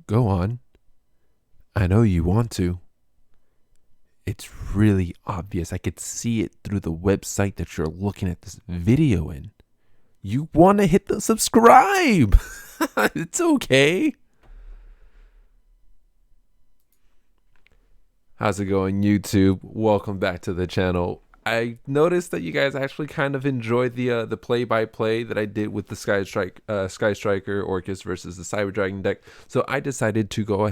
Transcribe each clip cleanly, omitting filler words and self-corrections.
Go on. I know you want to. It's really obvious. I could see it through the website that you're looking at this video in. You want to hit the subscribe. It's okay. How's it going, YouTube? Welcome back to the channel. I noticed that you guys actually kind of enjoyed the play-by-play that I did with the Skystriker Orcus versus the Cyber Dragon deck. So I decided to go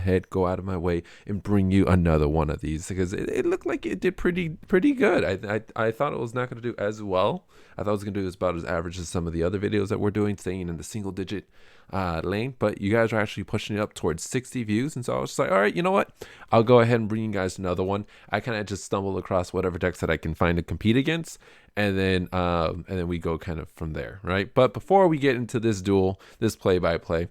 out of my way, and bring you another one of these because it looked like it did pretty good. I thought it was not going to do as well. I thought it was going to do about as average as some of the other videos that we're doing, staying in the single-digit lane, but you guys are actually pushing it up towards 60 views, and so I was just like, all right, you know what, I'll go ahead and bring you guys another one. I kind of just stumbled across whatever decks that I can find to compete against, and then we go kind of from there, right? But before we get into this duel, this play-by-play,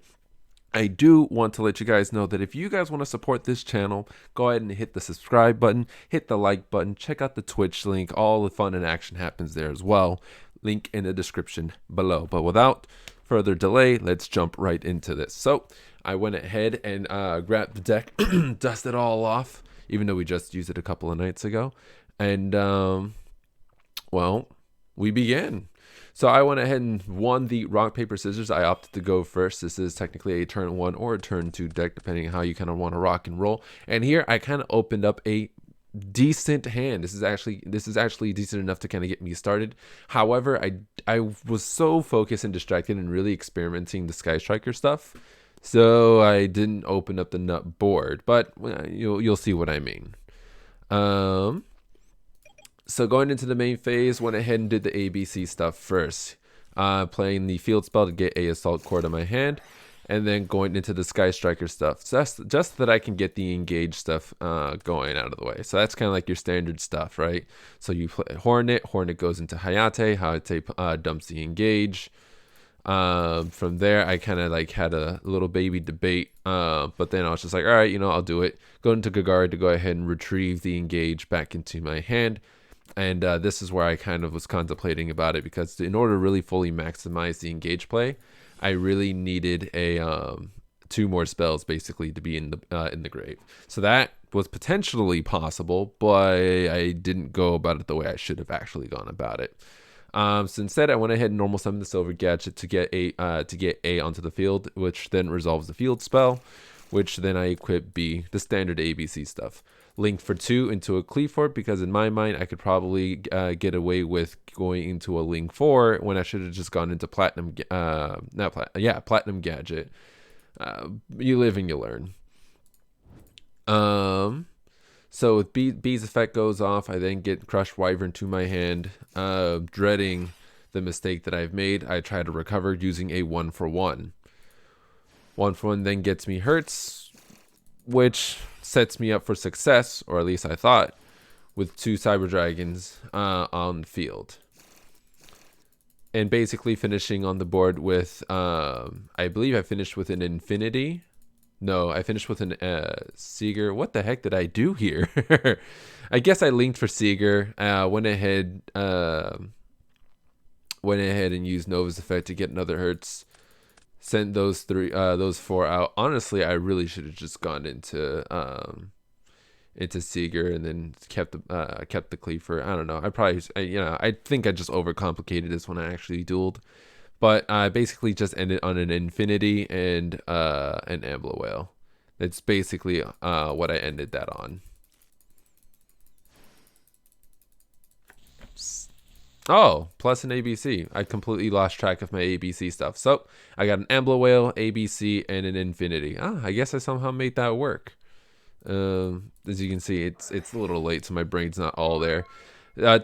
I do want to let you guys know that if you guys want to support this channel, go ahead and hit the subscribe button, hit the like button, check out the Twitch link. All the fun and action happens there as well. Link in the description below. But without further delay, let's jump right into this. So I went ahead and grabbed the deck, dusted it all off, even though we just used it a couple of nights ago. And, well, we began. So I went ahead and won the rock, paper, scissors. I opted to go first. This is technically a turn 1 or a turn 2 deck, depending on how you kind of want to rock and roll. And here I kind of opened up a decent hand. This is actually decent enough to kind of get me started. However, I was so focused and distracted and really experimenting the Skystriker stuff, so I didn't open up the nut board. But you'll see what I mean. So going into the main phase, went ahead and did the ABC stuff first. Playing the field spell to get a assault cord in my hand, and then going into the Skystriker stuff, just that I can get the engage stuff going out of the way. So that's kind of like your standard stuff, right? So you play Hornet goes into Hayate dumps the engage. From there, I kind of like had a little baby debate, but then I was just like, all right, I'll do it. Go into Gagard to go ahead and retrieve the engage back into my hand. And this is where I kind of was contemplating about it, because in order to really fully maximize the engage play, I really needed a 2 more spells basically to be in the grave. So that was potentially possible, but I didn't go about it the way I should have actually gone about it. So instead, I went ahead and normal summoned the Silver Gadget to get A onto the field, which then resolves the field spell, which then I equip B, the standard ABC stuff. Linked for 2 into a Cleavefort, because in my mind I could probably get away with going into a Link 4 when I should have just gone into Platinum Platinum Gadget. You live and you learn. So with B's effect goes off, I then get Crushed Wyvern to my hand. Dreading the mistake that I've made, I try to recover using a 1-for-1. 1-for-1 then gets me Hurts, which sets me up for success, or at least I thought, with 2 Cyber Dragons on the field. And basically finishing on the board with, I believe I finished with an Infinity. No, I finished with an Seeger. What the heck did I do here? I guess I linked for Seeger. Went ahead and used Nova's effect to get another Hurts. Sent those 4 out. Honestly, I really should have just gone into Seeger and then kept the Cleaver. I don't know. I think I just overcomplicated this when I actually dueled. But I basically just ended on an Infinity and an Ambler Whale. That's basically what I ended that on. Oh, plus an ABC. I completely lost track of my ABC stuff. So I got an Ambler Whale, ABC, and an Infinity. I guess I somehow made that work. As you can see, it's a little late, so my brain's not all there.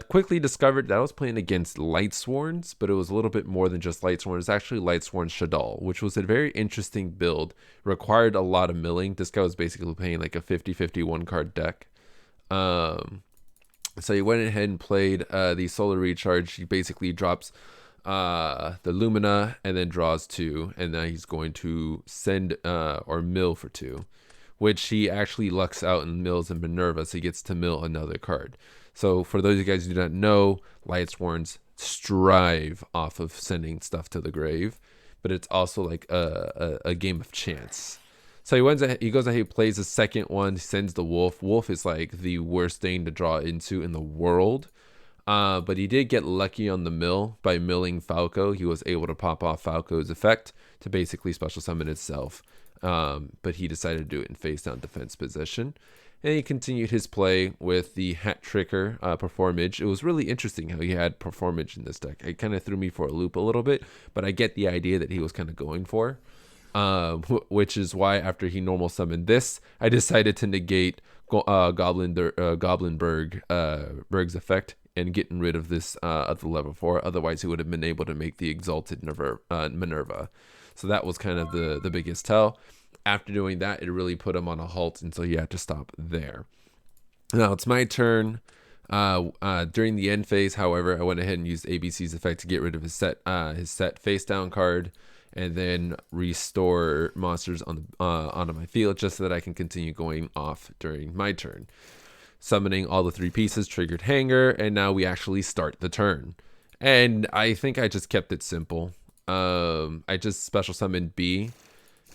Quickly discovered that I was playing against Lightsworns, but it was a little bit more than just Lightsworns. It's actually Lightsworns Shadoll, which was a very interesting build. Required a lot of milling. This guy was basically playing like a 50-50 1-card deck. So he went ahead and played the Solar Recharge. He basically drops the Lumina and then draws 2, and then he's going to send or mill for 2, which he actually lucks out and mills in Minerva, so he gets to mill another card. So for those of you guys who do not know, Lightsworns strive off of sending stuff to the grave, but it's also like a game of chance. So he goes ahead, he plays the second one, sends the wolf. Wolf is like the worst thing to draw into in the world. But he did get lucky on the mill by milling Falco. He was able to pop off Falco's effect to basically special summon itself. But he decided to do it in face down defense position. And he continued his play with the Hat Tricker Performage. It was really interesting how he had Performage in this deck. It kind of threw me for a loop a little bit, but I get the idea that he was kind of going for. Which is why after he normal summoned this, I decided to negate Berg's effect and getting rid of this at the level 4. Otherwise, he would have been able to make the Exalted Minerva. So that was kind of the biggest tell. After doing that, it really put him on a halt, and so he had to stop there. Now it's my turn. During the end phase, however, I went ahead and used ABC's effect to get rid of his set face down card, and then restore monsters onto my field just so that I can continue going off during my turn. Summoning all the 3 pieces triggered Hanger, and now we actually start the turn. And I think I just kept it simple. I just special summoned B,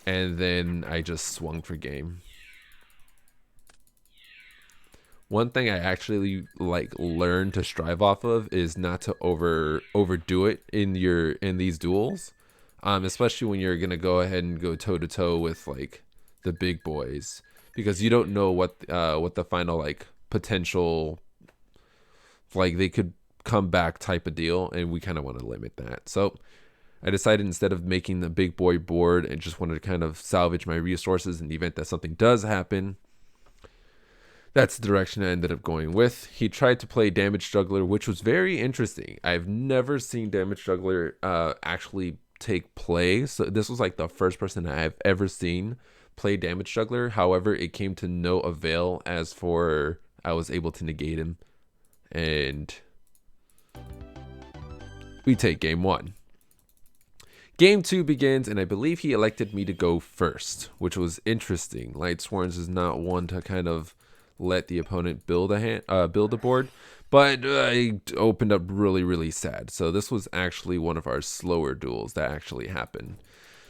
and then I just swung for game. One thing I actually learned to strive off of is not to overdo it in these duels. Especially when you're gonna go ahead and go toe to toe with like the big boys, because you don't know what the final potential they could come back type of deal, and we kind of want to limit that. So I decided instead of making the big boy board, and just wanted to kind of salvage my resources in the event that something does happen. That's the direction I ended up going with. He tried to play Damage Juggler, which was very interesting. I've never seen Damage Juggler actually take play. So this was like the first person I've ever seen play Damage Juggler. However, it came to no avail as for I was able to negate him. And we take game 1. Game 2 begins, and I believe he elected me to go first, which was interesting. Lightsworns is not one to kind of let the opponent build a board, but I opened up really sad. So this was actually one of our slower duels that actually happened.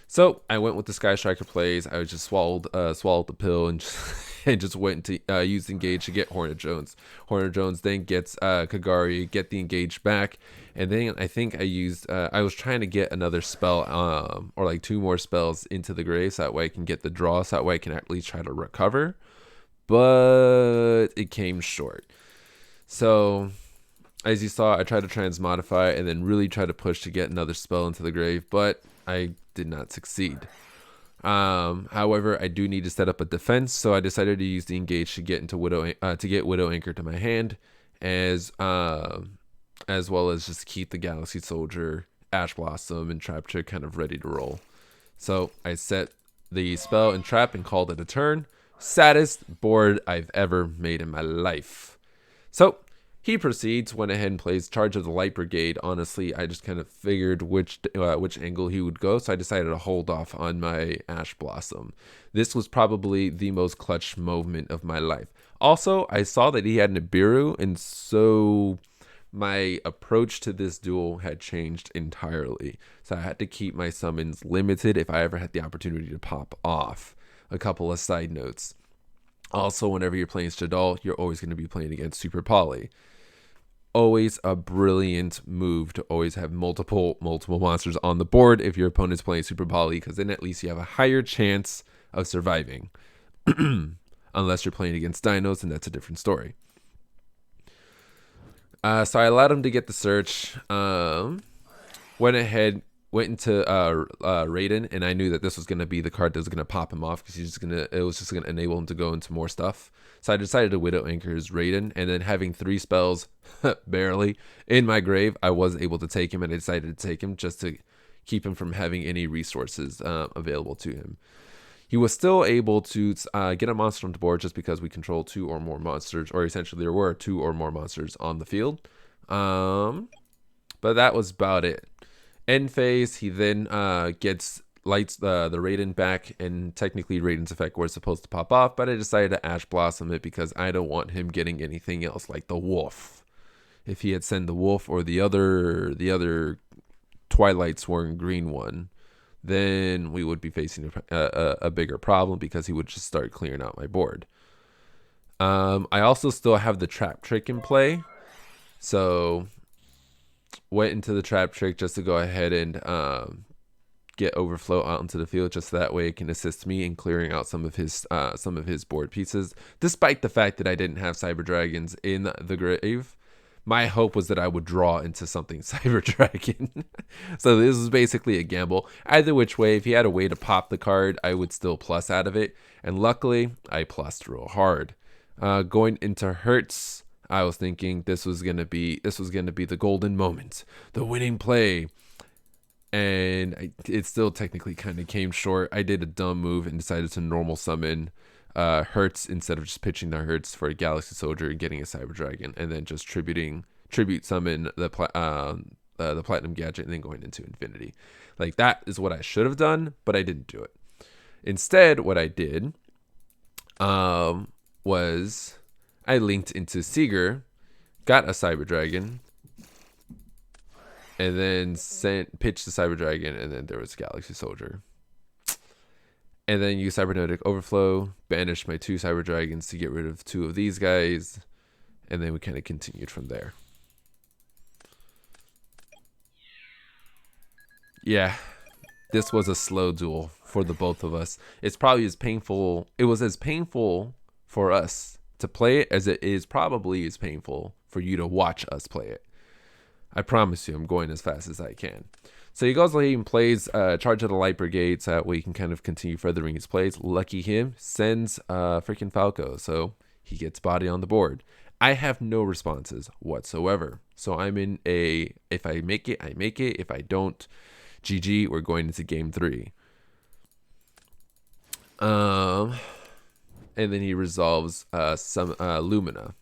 So I went with the Skystriker plays. I just swallowed the pill and just went to use Engage to get Hornet Jones. Hornet Jones then gets Kagari, get the Engage back, and then I think I was trying to get another spell or like 2 more spells into the grave, so that way I can get the draw, so that way I can at least try to recover. But it came short. So as you saw, I tried to transmodify and then really try to push to get another spell into the grave, but I did not succeed. However, I do need to set up a defense, so I decided to use the Engage to get into Widow Anchor to my hand, as well as just keep the Galaxy Soldier, Ash Blossom, and Trap Trick kind of ready to roll. So I set the spell and trap and called it a turn. Saddest board I've ever made in my life. So he proceeds, went ahead and plays Charge of the Light Brigade. Honestly, I just kind of figured which angle he would go, so I decided to hold off on my Ash Blossom. This was probably the most clutch moment of my life. Also, I saw that he had Nibiru, and so my approach to this duel had changed entirely. So I had to keep my summons limited if I ever had the opportunity to pop off. A couple of side notes. Also, whenever you're playing Shadoll, you're always going to be playing against Super Poly. Always a brilliant move to always have multiple monsters on the board if your opponent's playing Super Poly, because then at least you have a higher chance of surviving. Unless you're playing against Dinos, and that's a different story. So I allowed him to get the search. Went into Raiden, and I knew that this was going to be the card that was going to pop him off, because it was just going to enable him to go into more stuff. So I decided to Widow Anchor his Raiden, and then having 3 spells barely in my grave, I was able to take him, and I decided to take him just to keep him from having any resources available to him. He was still able to get a monster on the board just because we control 2 or more monsters, or essentially there were 2 or more monsters on the field. But that was about it. End phase, he then gets the Raiden back, and technically Raiden's effect was supposed to pop off, but I decided to Ash Blossom it because I don't want him getting anything else like the wolf. If he had sent the wolf or the other Twilight Sworn green one, then we would be facing a bigger problem because he would just start clearing out my board. I also still have the trap trick in play, so went into the trap trick just to go ahead and get overflow out into the field, just so that way it can assist me in clearing out some of his board pieces. Despite the fact that I didn't have Cyber Dragons in the grave, my hope was that I would draw into something Cyber Dragon. So this was basically a gamble. Either which way, if he had a way to pop the card, I would still plus out of it. And luckily, I plussed real hard. Going into Hertz, I was thinking this was gonna be the golden moment, the winning play. And it still technically kind of came short. I did a dumb move and decided to normal summon Hertz instead of just pitching the Hertz for a Galaxy Soldier and getting a Cyber Dragon, and then just tribute summon the Platinum Gadget and then going into Infinity. Like, that is what I should have done, but I didn't do it. Instead, what I did was I linked into Seeger, got a Cyber Dragon, and then pitched the Cyber Dragon, and then there was Galaxy Soldier. And then used Cybernetic Overflow, banished my 2 Cyber Dragons to get rid of 2 of these guys, and then we kind of continued from there. Yeah, this was a slow duel for the both of us. It's probably as painful. It was as painful for us to play it as it is probably as painful for you to watch us play it. I promise you, I'm going as fast as I can. So he goes ahead and plays Charge of the Light Brigade, so that way he can kind of continue furthering his plays. Lucky him, sends freaking Falco, so he gets body on the board. I have no responses whatsoever. So I'm in a, if I make it, I make it. If I don't, GG, we're going into game 3. And then he resolves some Lumina.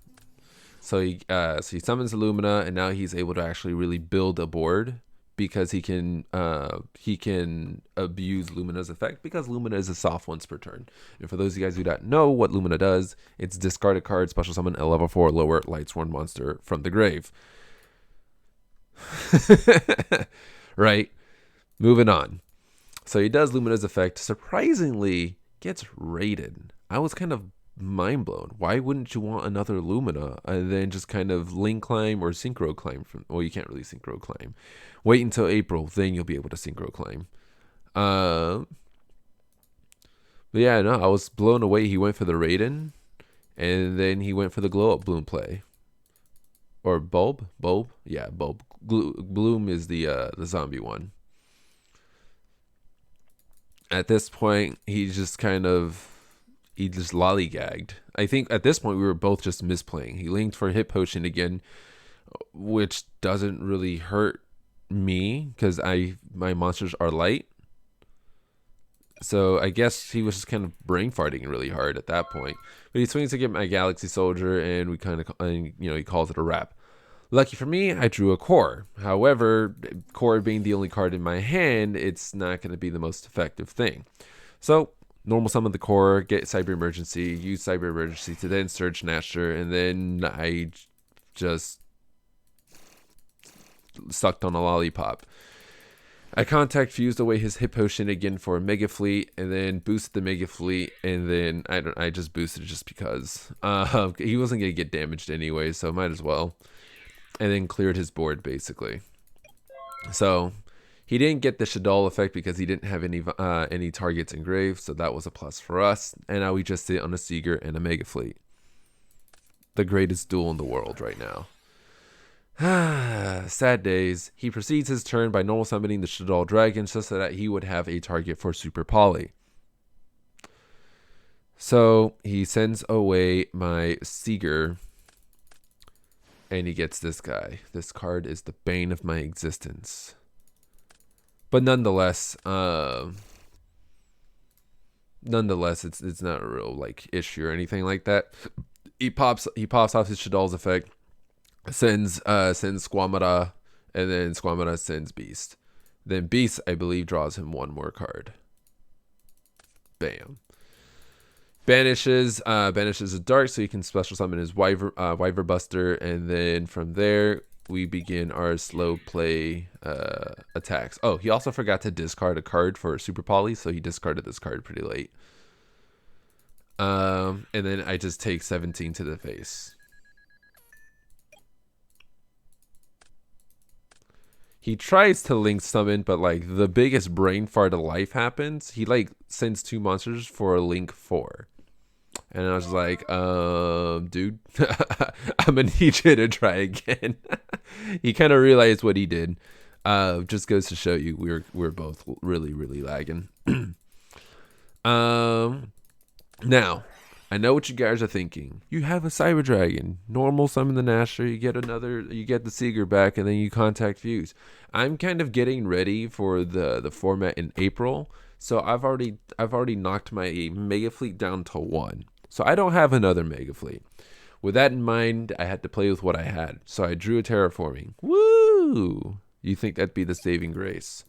So he summons Lumina, and now he's able to actually really build a board because he can abuse Lumina's effect, because Lumina is a soft once per turn. And for those of you guys who don't know what Lumina does, it's discard a card, special summon a level 4 lower Lightsworn monster from the grave. Right? Moving on. So he does Lumina's effect. Surprisingly, gets raided. I was kind of mind blown. Why wouldn't you want another Lumina and then just kind of link climb or synchro climb from, well, you can't really synchro climb. Wait until April, then you'll be able to synchro climb. But yeah, no, I was blown away. He went for the Raiden, and then he went for the glow up bloom play. Or bulb? Yeah, bulb. Bloom is the zombie one. At this point, he just lollygagged. I think at this point we were both just misplaying. He linked for hit potion again, which doesn't really hurt me because my monsters are light. So I guess he was just kind of brain farting really hard at that point. But he swings to get my Galaxy Soldier, and we he calls it a wrap. Lucky for me, I drew a core. However, core being the only card in my hand, it's not going to be the most effective thing. So normal summon the core, get Cyber Emergency, use Cyber Emergency to then Surge Snatcher, and then I just sucked on a lollipop. I contact fused away his hit potion again for a Mega Fleet, and then boosted the Mega Fleet, and then I just boosted just because he wasn't gonna get damaged anyway, so might as well. And then cleared his board basically. So he didn't get the Shadoll effect because he didn't have any targets engraved, so that was a plus for us. And now we just sit on a Seeger and a Mega Fleet. The greatest duel in the world right now. Sad days. He proceeds his turn by normal summoning the Shadoll Dragon just so that he would have a target for Super Poly. So he sends away my Seeger, and he gets this guy. This card is the bane of my existence. But nonetheless, it's not a real issue or anything like that. He pops off his Shadoll's effect, sends Squamata, and then Squamata sends Beast. Then Beast, I believe, draws him one more card. Bam. Banishes a dark, so you can special summon his Wyver Buster, and then from there we begin our slow play attacks. Oh, he also forgot to discard a card for Super Poly, so he discarded this card pretty late. And then I just take 17 to the face. He tries to link summon, but like the biggest brain fart of life happens. He like sends 2 monsters for a link 4. And I was like, dude, I'm gonna need you to try again. He kind of realized what he did. Just goes to show you we're both really, really lagging. Now, I know what you guys are thinking. You have a Cyber Dragon, normal summon the Nasher, you get the Seeger back, and then you contact Fuse. I'm kind of getting ready for the format in April, so I've already knocked my Mega Fleet down to 1. So I don't have another Mega Fleet. With that in mind, I had to play with what I had. So I drew a Terraforming. Woo! You think that'd be the saving grace.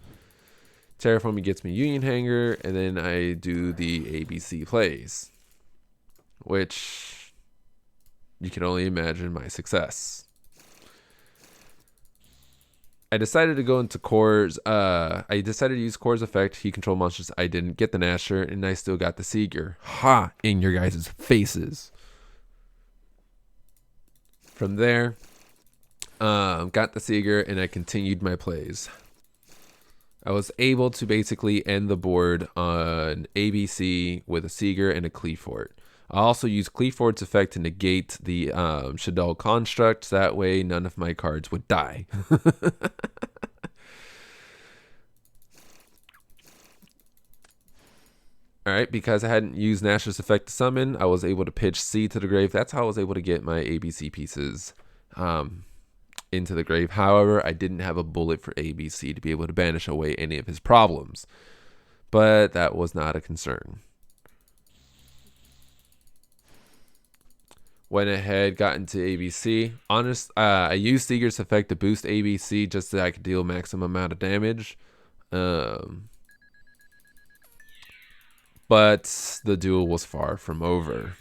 Terraforming gets me Union Hanger, and then I do the ABC plays, which you can only imagine my success. I decided to go into Core's. I decided to use Core's effect. He controlled monsters. I didn't get the Nasher, and I still got the Seeger. Ha! In your guys' faces. From there, got the Seeger, and I continued my plays. I was able to basically end the board on ABC with a Seeger and a Cleafort. I also use Cleafort's effect to negate the Shadoll construct. That way, none of my cards would die. Alright, because I hadn't used Nasher's effect to summon, I was able to pitch C to the grave. That's how I was able to get my ABC pieces into the grave. However, I didn't have a bullet for ABC to be able to banish away any of his problems. But that was not a concern. Went ahead, got into ABC. I used Seeger's effect to boost ABC just so that I could deal maximum amount of damage. But the duel was far from over.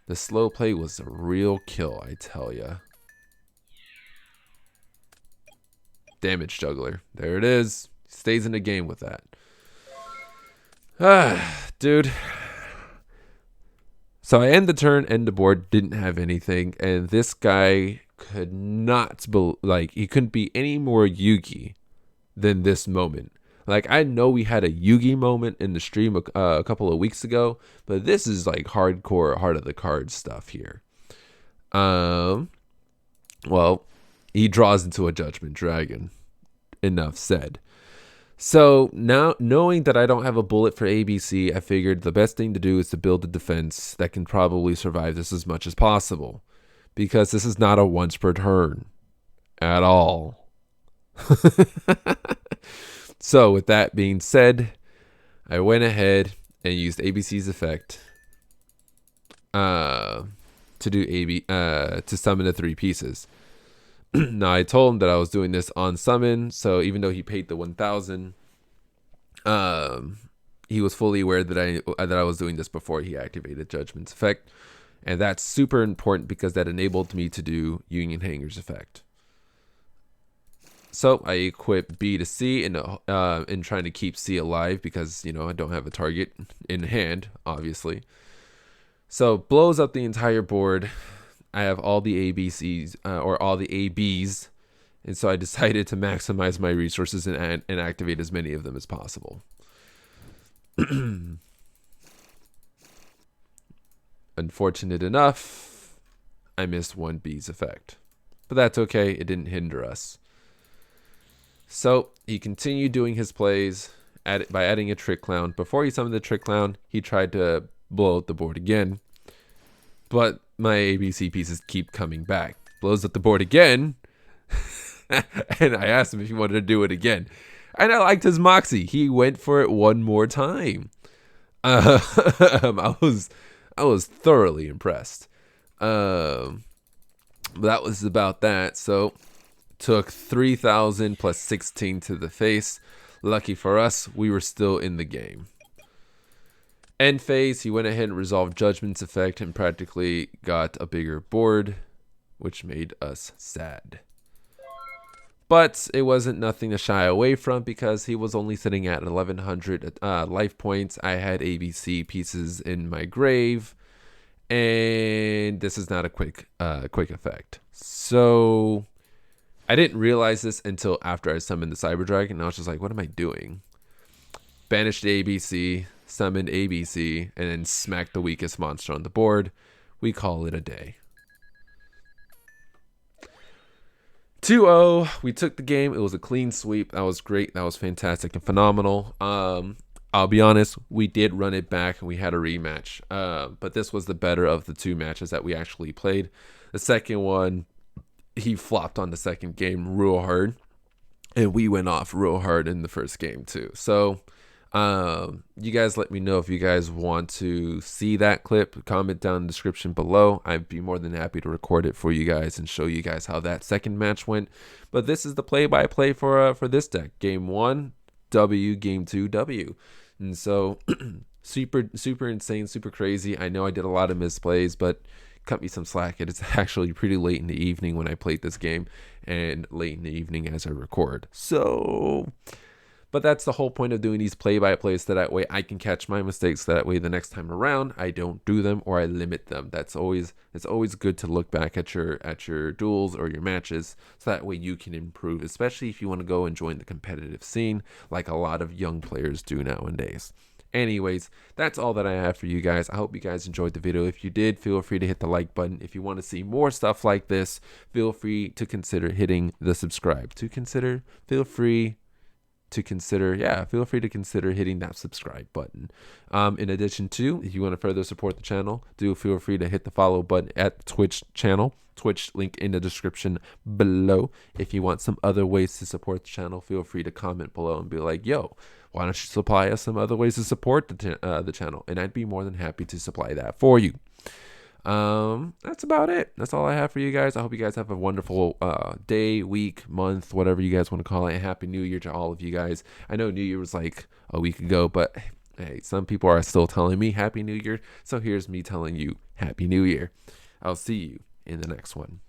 The slow play was a real kill, I tell ya. Damage juggler. There it is. Stays in the game with that. Dude. So I end the turn, end the board, didn't have anything, and this guy could not he couldn't be any more Yugi than this moment. Like, I know we had a Yugi moment in the stream a couple of weeks ago, but this is like hardcore heart of the cards stuff here. Well, he draws into a Judgment Dragon. Enough said. So now, knowing that I don't have a bullet for ABC, I figured the best thing to do is to build a defense that can probably survive this as much as possible. Because this is not a once per turn. At all. So with that being said, I went ahead and used ABC's effect to summon the 3 pieces. Now I told him that I was doing this on summon, so even though he paid the 1,000, he was fully aware that I was doing this before he activated Judgment's effect, and that's super important because that enabled me to do Union Hanger's effect. So I equip B to C in trying to keep C alive because, you know, I don't have a target in hand, obviously. So blows up the entire board. I have all the ABCs or all the ABs, and so I decided to maximize my resources and activate as many of them as possible. Unfortunate enough, I missed 1B's effect, but that's okay. It didn't hinder us. So he continued doing his plays by adding a Trick Clown. Before he summoned the Trick Clown, he tried to blow up the board again, but my ABC pieces keep coming back. Blows up the board again, and I asked him if he wanted to do it again, and I liked his moxie. He went for it one more time. I was thoroughly impressed. But that was about that. So took 3,000 plus 16 to the face. Lucky for us, we were still in the game. End phase, he went ahead and resolved Judgment's effect and practically got a bigger board, which made us sad. But it wasn't nothing to shy away from because he was only sitting at 1100 life points. I had ABC pieces in my grave, and this is not a quick effect. So I didn't realize this until after I summoned the Cyber Dragon. I was just like, what am I doing? Banished the ABC, summoned ABC, and then smacked the weakest monster on the board. We call it a day. 2-0. We took the game. It was a clean sweep. That was great. That was fantastic and phenomenal. I'll be honest, we did run it back and we had a rematch. But this was the better of the two matches that we actually played. The second one, he flopped on the second game real hard, and we went off real hard in the first game too. So you guys let me know if you guys want to see that clip. Comment down in the description below. I'd be more than happy to record it for you guys and show you guys how that second match went. But this is the play-by-play for this deck. Game 1 W, game 2 W. And so super insane, super crazy. I know I did a lot of misplays, but cut me some slack. It's actually pretty late in the evening when I played this game, and late in the evening as I record. So, but that's the whole point of doing these play-by-plays, so that way I can catch my mistakes. So that way the next time around I don't do them or I limit them. It's always good to look back at your duels or your matches, so that way you can improve, especially if you want to go and join the competitive scene like a lot of young players do nowadays. Anyways, that's all that I have for you guys. I hope you guys enjoyed the video. If you did, feel free to hit the like button. If you want to see more stuff like this, feel free to consider hitting the subscribe. Feel free to consider hitting that subscribe button. In addition to, if you want to further support the channel, do feel free to hit the follow button at the Twitch channel. Twitch link in the description below. If you want some other ways to support the channel, feel free to comment below and be like, yo, why don't you supply us some other ways to support the channel? And I'd be more than happy to supply that for you. That's about it. That's all I have for you guys. I hope you guys have a wonderful day, week, month, whatever you guys want to call it. Happy New Year to all of you guys. I know New Year was like a week ago, but hey, some people are still telling me Happy New Year. So here's me telling you Happy New Year. I'll see you in the next one.